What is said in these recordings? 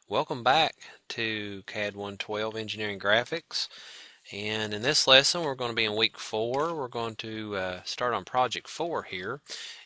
Welcome back to CAD 112 Engineering Graphics. And in this lesson, we're going to be in week 4. We're going to start on project 4 here.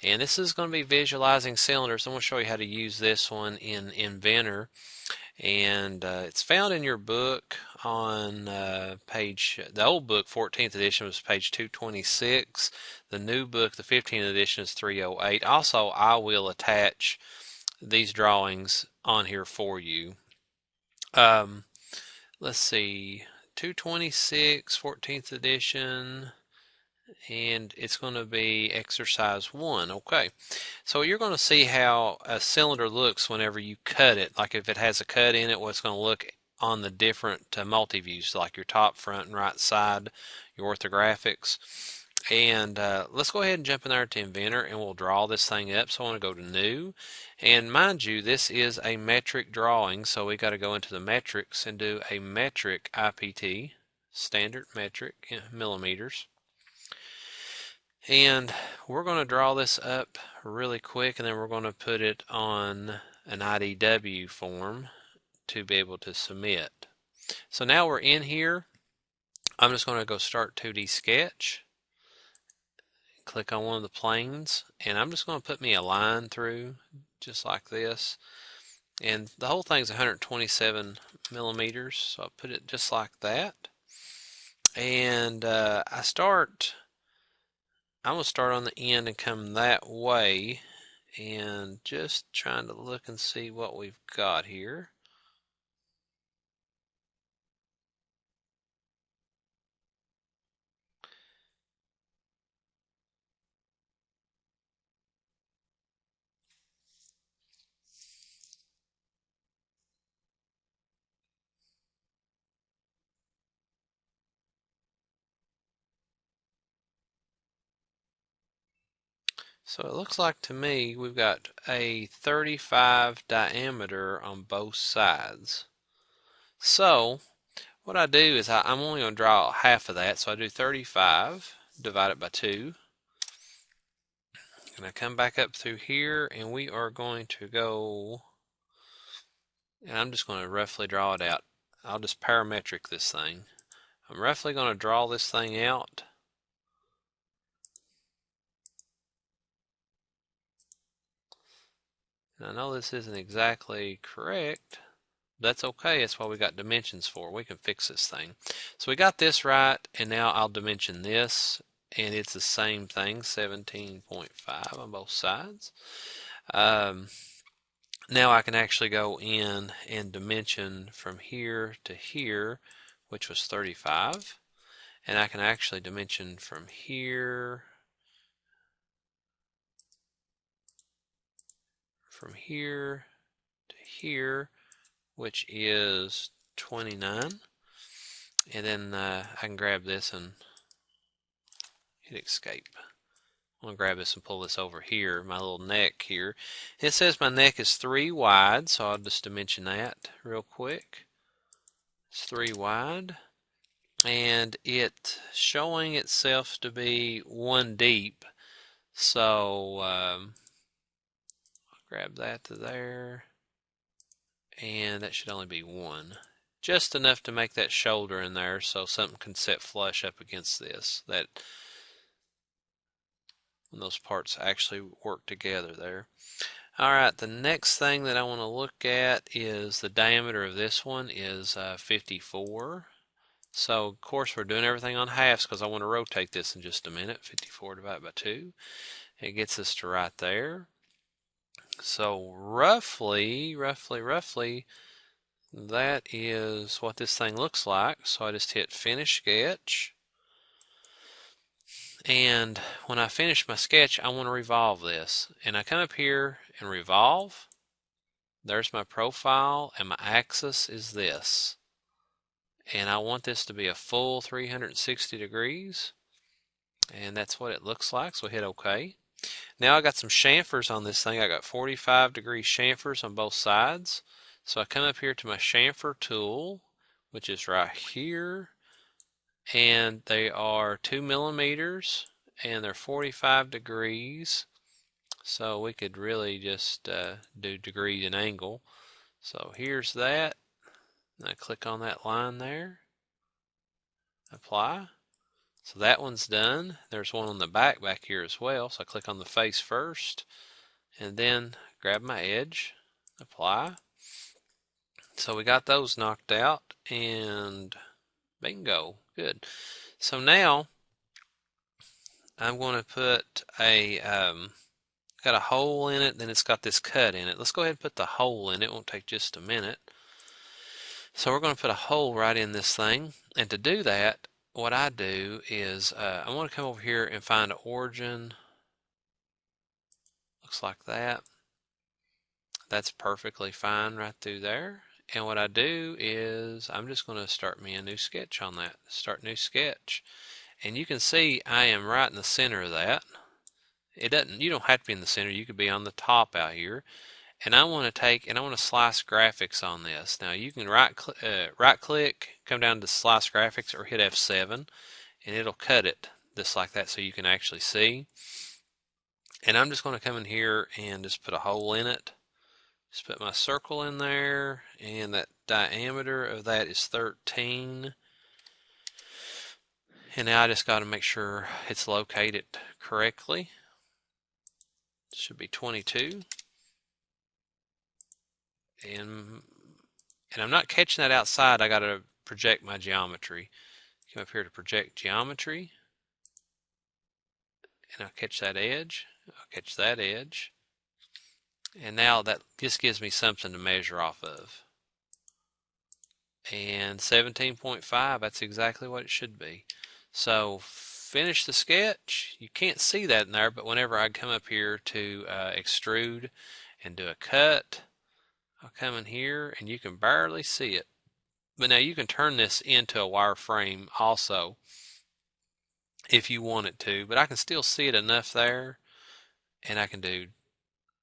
And this is going to be visualizing cylinders. I'm going to show you how to use this one in Inventor. And it's found in your book on the old book, 14th edition, was page 226. The new book, the 15th edition, is 308. Also, I will attach these drawings on here for you. Um, let's see, 226, 14th edition, and it's going to be exercise 1. Okay, so you're going to see how a cylinder looks whenever you cut it. Like if it has a cut in it, what's going to look on the different multi-views, like your top, front, and right side, your orthographics. And let's go ahead and jump in there to Inventor and we'll draw this thing up. So I want to go to New. And mind you, this is a metric drawing, so we got to go into the metrics and do a metric IPT, standard metric in millimeters. And we're going to draw this up really quick, and then we're going to put it on an IDW form to be able to submit. So now we're in here. I'm just going to go start 2D sketch. Click on one of the planes, and I'm just going to put me a line through just like this. And the whole thing's 127 millimeters, so I'll put it just like that. And I'm going to start on the end and come that way, and just trying to look and see what we've got here. So it looks like to me we've got a 35 diameter on both sides. So what I do is I'm only going to draw half of that, so I do 35 divided by 2. And I come back up through here, and we are going to go, and I'm just going to roughly draw it out. I'll just parametric this thing. I'm roughly going to draw this thing out. And I know this isn't exactly correct. That's okay. That's what we got dimensions for. We can fix this thing. So we got this right, and now I'll dimension this, and it's the same thing, 17.5 on both sides. Now I can actually go in and dimension from here to here, which was 35, and I can actually dimension from here to here, which is 29. And then I can grab this and hit escape. I'm going to grab this and pull this over here, my little neck here. It says my neck is 3 wide, so I'll just dimension that real quick. It's 3 wide. And it's showing itself to be 1 deep. So I'll grab that to there. And that should only be 1. Just enough to make that shoulder in there so something can sit flush up against this. That when those parts actually work together there. Alright, the next thing that I want to look at is the diameter of this one is 54. So, of course, we're doing everything on halves because I want to rotate this in just a minute. 54 divided by 2. It gets us to right there. So, roughly, that is what this thing looks like. So I just hit Finish Sketch. And when I finish my sketch, I want to revolve this. And I come up here and revolve. There's my profile, and my axis is this. And I want this to be a full 360 degrees. And that's what it looks like, so hit OK. Now I got some chamfers on this thing. I got 45-degree chamfers on both sides. So I come up here to my chamfer tool, which is right here. And they are 2 millimeters, and they're 45 degrees. So we could really just do degree and angle. So here's that. I click on that line there, apply. So that one's done. There's one on the back here as well. So I click on the face first and then grab my edge, apply. So we got those knocked out and bingo, good. So now I'm going to put got a hole in it, then it's got this cut in it. Let's go ahead and put the hole in it. It won't take just a minute. So we're going to put a hole right in this thing. And to do that, what I do is I want to come over here and find origin. Looks like that. That's perfectly fine right through there. And what I do is I'm just going to start me a new sketch on that. Start new sketch. And you can see I am right in the center of that. You don't have to be in the center. You could be on the top out here. And I want to slice graphics on this. Now you can right click, come down to slice graphics, or hit F7, and it'll cut it just like that so you can actually see. And I'm just going to come in here and just put a hole in it. Just put my circle in there, and that diameter of that is 13. And now I just got to make sure it's located correctly. It should be 22. And I'm not catching that outside. I got to project my geometry. Come up here to project geometry, and I'll catch that edge. I'll catch that edge. And now that just gives me something to measure off of. And 17.5, that's exactly what it should be. So finish the sketch. You can't see that in there, but whenever I come up here to extrude and do a cut, I'll come in here and you can barely see it. But now you can turn this into a wireframe also if you want it to, but I can still see it enough there, and I can do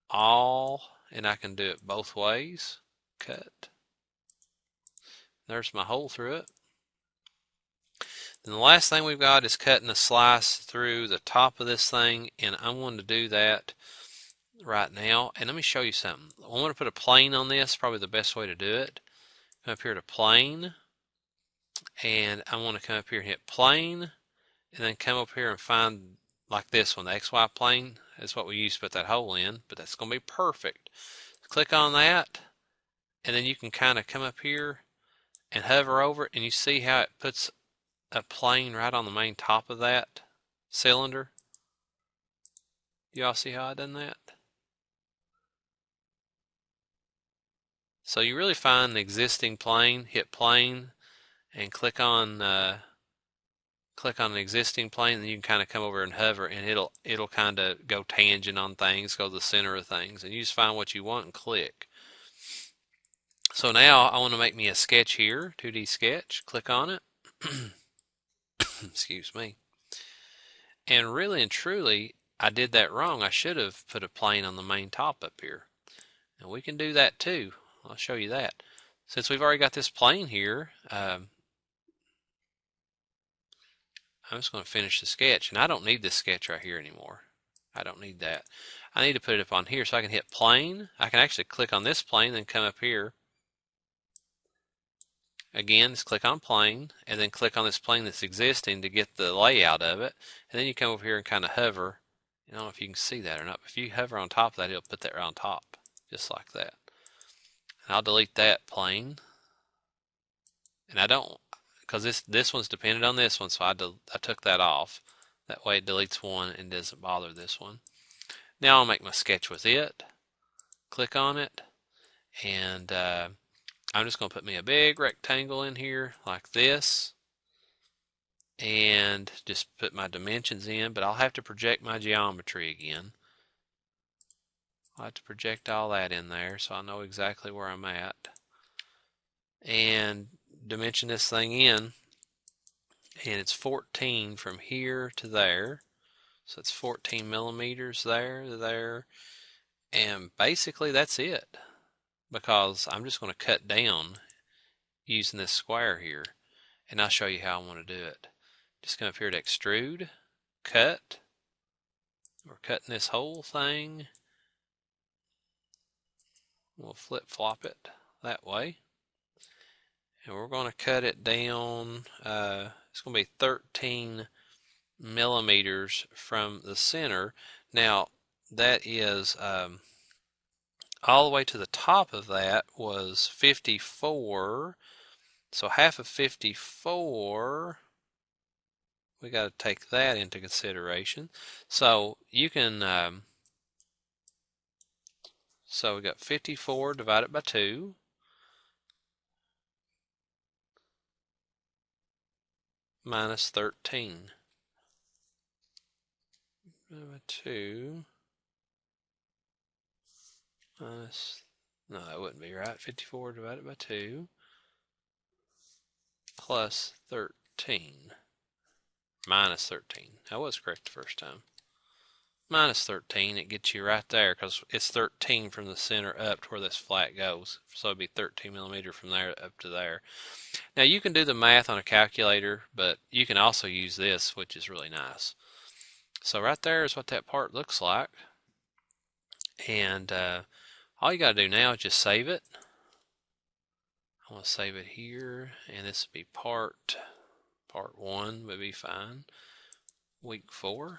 all, and I can do it both ways. Cut. There's my hole through it. Then the last thing we've got is cutting a slice through the top of this thing, and I'm going to do that right now. And let me show you something. I want to put a plane on this, probably the best way to do it. Come up here to plane, and I want to come up here and hit plane, and then come up here and find like this one, the XY plane is what we use to put that hole in, but that's going to be perfect. Click on that, and then you can kind of come up here and hover over it, and you see how it puts a plane right on the main top of that cylinder. Do y'all see how I done that? So you really find the existing plane, hit plane, and click on an existing plane, and you can kind of come over and hover, and it'll kind of go tangent on things, go to the center of things, and you just find what you want and click. So now I want to make me a sketch here, 2D sketch. Click on it. Excuse me. And really and truly, I did that wrong. I should have put a plane on the main top up here. And we can do that too. I'll show you that. Since we've already got this plane here, I'm just going to finish the sketch. And I don't need this sketch right here anymore. I don't need that. I need to put it up on here so I can hit plane. I can actually click on this plane and come up here. Again, just click on plane and then click on this plane that's existing to get the layout of it. And then you come over here and kind of hover. I don't know if you can see that or not, but if you hover on top of that, it'll put that right on top, just like that. And I'll delete that plane. And I don't, because this one's dependent on this one, so I took that off. That way it deletes one and doesn't bother this one. Now I'll make my sketch with it. Click on it, and I'm just going to put me a big rectangle in here like this, and just put my dimensions in, but I'll have to project my geometry again. I'll have to project all that in there so I know exactly where I'm at. And dimension this thing in, and it's 14 from here to there. So it's 14 millimeters there to there. And basically that's it, because I'm just going to cut down using this square here. And I'll show you how I want to do it. Just come up here to extrude, cut. We're cutting this whole thing. We'll flip flop it that way. And we're going to cut it down. It's going to be 13 millimeters from the center. Now, that is all the way to the top of that was 54. So half of 54, we got to take that into consideration. So you can, so we got 54 divided by 2. Minus 13. Divided by 2. Minus, no, that wouldn't be right. 54 divided by 2. Plus 13. Minus 13. I was correct the first time. Minus 13, it gets you right there because it's 13 from the center up to where this flat goes. So it'd be 13 millimeter from there up to there. Now you can do the math on a calculator, but you can also use this, which is really nice. So right there is what that part looks like. And all you got to do now is just save it. I want to save it here, and this would be part 1 would be fine. Week 4.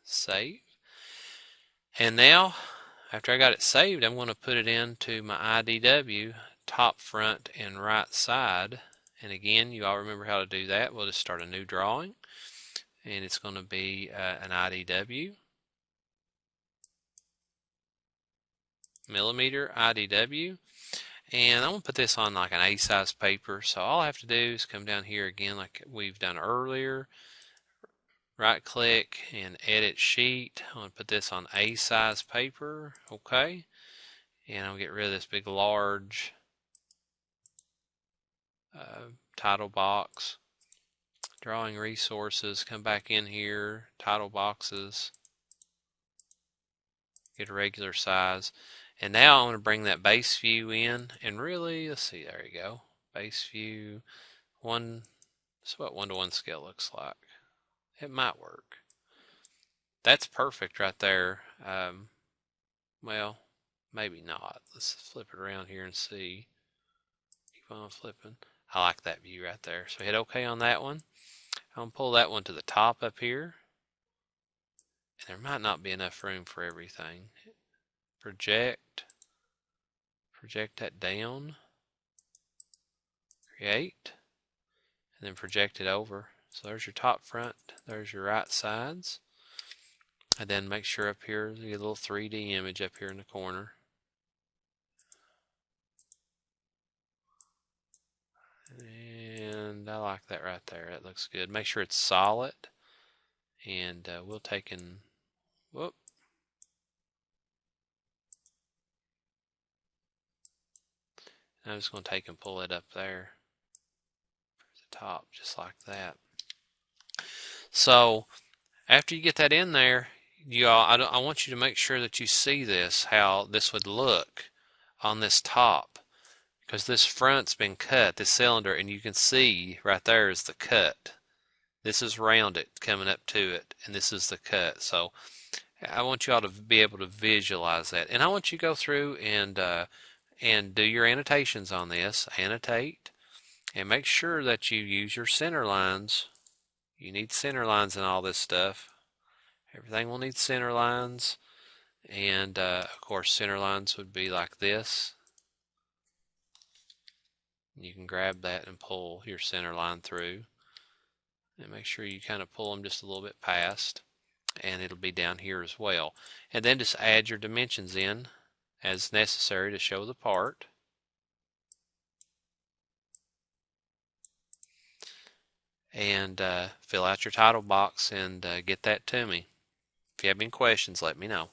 Save. And now, after I got it saved, I'm going to put it into my IDW, top, front, and right side. And again, you all remember how to do that. We'll just start a new drawing. And it's going to be an IDW. Millimeter IDW. And I'm going to put this on like an A-size paper. So all I have to do is come down here again like we've done earlier. Right click and edit sheet. I'm going to put this on A-size paper. Okay. And I'll get rid of this big large title box. Drawing resources. Come back in here. Title boxes. Get a regular size. And now I'm going to bring that base view in. And really, let's see, there you go. Base view. That's what 1:1 scale looks like. It might work. That's perfect right there. Well, maybe not. Let's flip it around here and see. Keep on flipping. I like that view right there. So hit OK on that one. I'm going to pull that one to the top up here. And there might not be enough room for everything. Project that down. Create. And then project it over. So there's your top, front, there's your right sides. And then make sure up here you get a little 3D image up here in the corner. And I like that right there. That looks good. Make sure it's solid. And we'll take and whoop. I'm just going to take and pull it up there to the top, just like that. So after you get that in there, I want you to make sure that you see this, how this would look on this top, because this front's been cut, this cylinder, and you can see right there is the cut. This is rounded coming up to it, and this is the cut. So I want you all to be able to visualize that, and I want you to go through and do your annotations on this. Annotate, and make sure that you use your center lines. You need center lines in all this stuff. Everything will need center lines, and of course center lines would be like this. You can grab that and pull your center line through, and make sure you kind of pull them just a little bit past, and it'll be down here as well. And then just add your dimensions in as necessary to show the part. And fill out your title box and get that to me. If you have any questions, let me know.